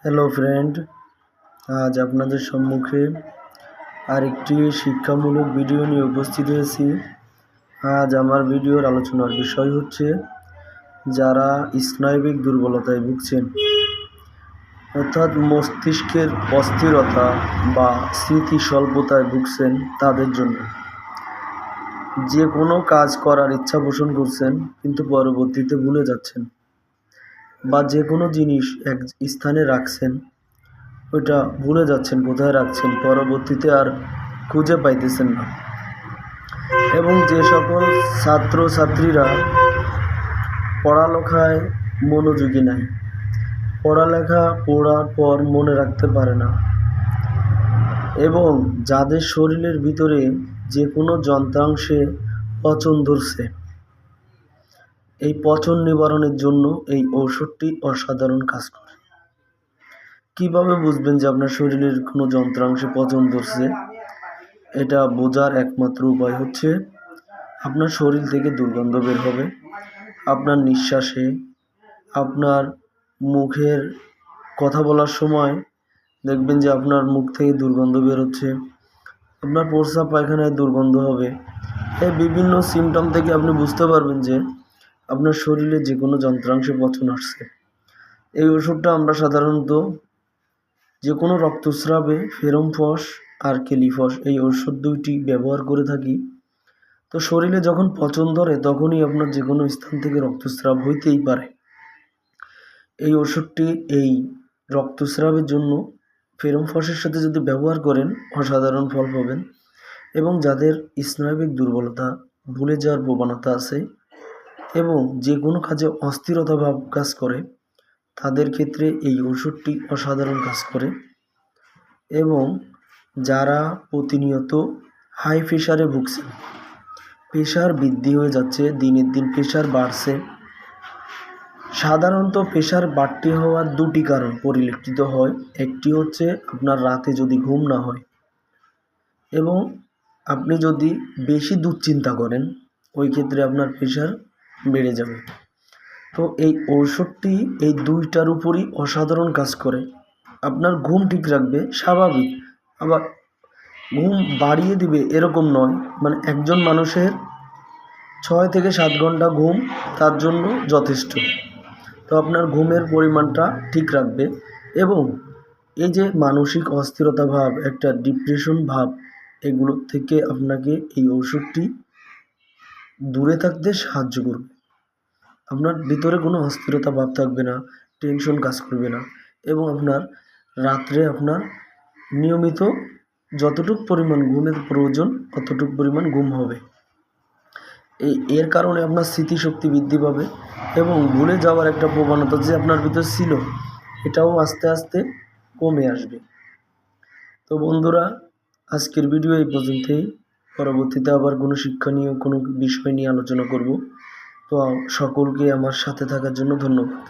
Hello friend, আজ আপনাদের সম্মুখে আরেকটি শিক্ষামূলক ভিডিও নিয়ে উপস্থিত হয়েছি। আজ আমার ভিডিওর আলোচনার বিষয় হচ্ছে যারা স্নায়বিক দুর্বলতায় ভুগছেন, অর্থাৎ মস্তিষ্কের অস্থিরতা বা স্মৃতি স্বল্পতায় ভুগছেন, তাদের জন্য। যে কোনো কাজ করার ইচ্ছা পোষণ করছেন কিন্তু পরবর্তীতে ভুলে যাচ্ছেন, বা যে কোনো জিনিস এক স্থানে রাখছেন, ওইটা ভুলে যাচ্ছেন কোথায় রাখছেন, পরবর্তীতে আর খুঁজে পাইতেছেন না। এবং যে সকল ছাত্রছাত্রীরা পড়ালেখায় মনোযোগী নাই, পড়ালেখা পড়ার পর মনে রাখতে পারে না, এবং যাদের শরীরের ভিতরে যে কোনো যন্ত্রাংশে পচন ধরছে, এই পচন নিবারণের জন্য এই ঔষধটি অসাধারণ কাজ করে। কিভাবে বুঝবেন যে আপনার শরীরের কোনো যন্ত্রাংশে পচন ধরছে? এটা বোঝার একমাত্র উপায় হচ্ছে আপনার শরীর থেকে দুর্গন্ধ বের হবে, আপনার নিঃশ্বাসে, আপনার মুখের কথা বলার সময় দেখবেন যে আপনার মুখ থেকে দুর্গন্ধ বের হচ্ছে, আপনার প্রস্রাব পায়খানায় দুর্গন্ধ হবে। এই বিভিন্ন সিমটম থেকে আপনি বুঝতে পারবেন যে আপনার শরীরে যে কোনো যন্ত্রাংশে পচন আসছে। এই ওষুধটা আমরা সাধারণত যে কোনো রক্তস্রাবে ফেরমফস আর কেলিফস, এই ওষুধ দুইটি ব্যবহার করে থাকি। তো শরীরে যখন পচন ধরে তখনই আপনার যে কোনো স্থান থেকে রক্তস্রাব হইতেই পারে। এই ওষুধটি এই রক্তস্রাবের জন্য ফেরমফসের সাথে যদি ব্যবহার করেন, অসাধারণ ফল পাবেন। এবং যাদের স্নায়বিক দুর্বলতা, ভুলে যাওয়ার প্রবণতা আছে, এবং যে কোনো কাজে অস্থিরতা ভাব কাজ করে, তাদের ক্ষেত্রে এই ওষুধটি অসাধারণ কাজ করে। এবং যারা প্রতিনিয়ত হাই প্রেশারে ভুগছে, প্রেশার বৃদ্ধি হয়ে যাচ্ছে, দিনের দিন প্রেশার বাড়ছে, সাধারণত প্রেশার বাড়তি হওয়ার দুটি কারণ পরিলক্ষিত হয়। একটি হচ্ছে আপনার রাতে যদি ঘুম না হয়, এবং আপনি যদি বেশি দুশ্চিন্তা করেন, ওই ক্ষেত্রে আপনার প্রেশার বেড়ে যাবে। তো এই ঔষধটি এই দুইটার উপরই অসাধারণ কাজ করে। আপনার ঘুম ঠিক রাখবে, স্বাভাবিক, আবার ঘুম বাড়িয়ে দিবে এরকম নয়। মানে একজন মানুষের 6 থেকে 7 ঘন্টা ঘুম তার জন্য যথেষ্ট। তো আপনার ঘুমের পরিমাণটা ঠিক রাখবে, এবং এই যে মানসিক অস্থিরতা ভাব, একটা ডিপ্রেশন ভাব, এগুলো থেকে আপনাকে এই ওষুধটি দূরে থাকতে সাহায্য করবে। আপনার ভিতরে কোনো অস্থিরতা ভাব থাকবে না, টেনশন কাজ করবে না, এবং আপনার রাত্রে আপনার নিয়মিত যতটুকু পরিমাণ ঘুমের প্রয়োজন ততটুকু পরিমাণ ঘুম হবে। এর কারণে আপনার স্মৃতিশক্তি বৃদ্ধি পাবে, এবং ভুলে যাওয়ার একটা প্রবণতা যে আপনার ভিতর ছিল, এটাও আস্তে আস্তে কমে আসবে। তো বন্ধুরা, আজকের ভিডিও এই পর্যন্তই। পরবর্তীতে আবার কোনো শিক্ষণীয় কোনো বিষয় নিয়ে আলোচনা করব। তো সকলকে আমার সাথে থাকার জন্য ধন্যবাদ।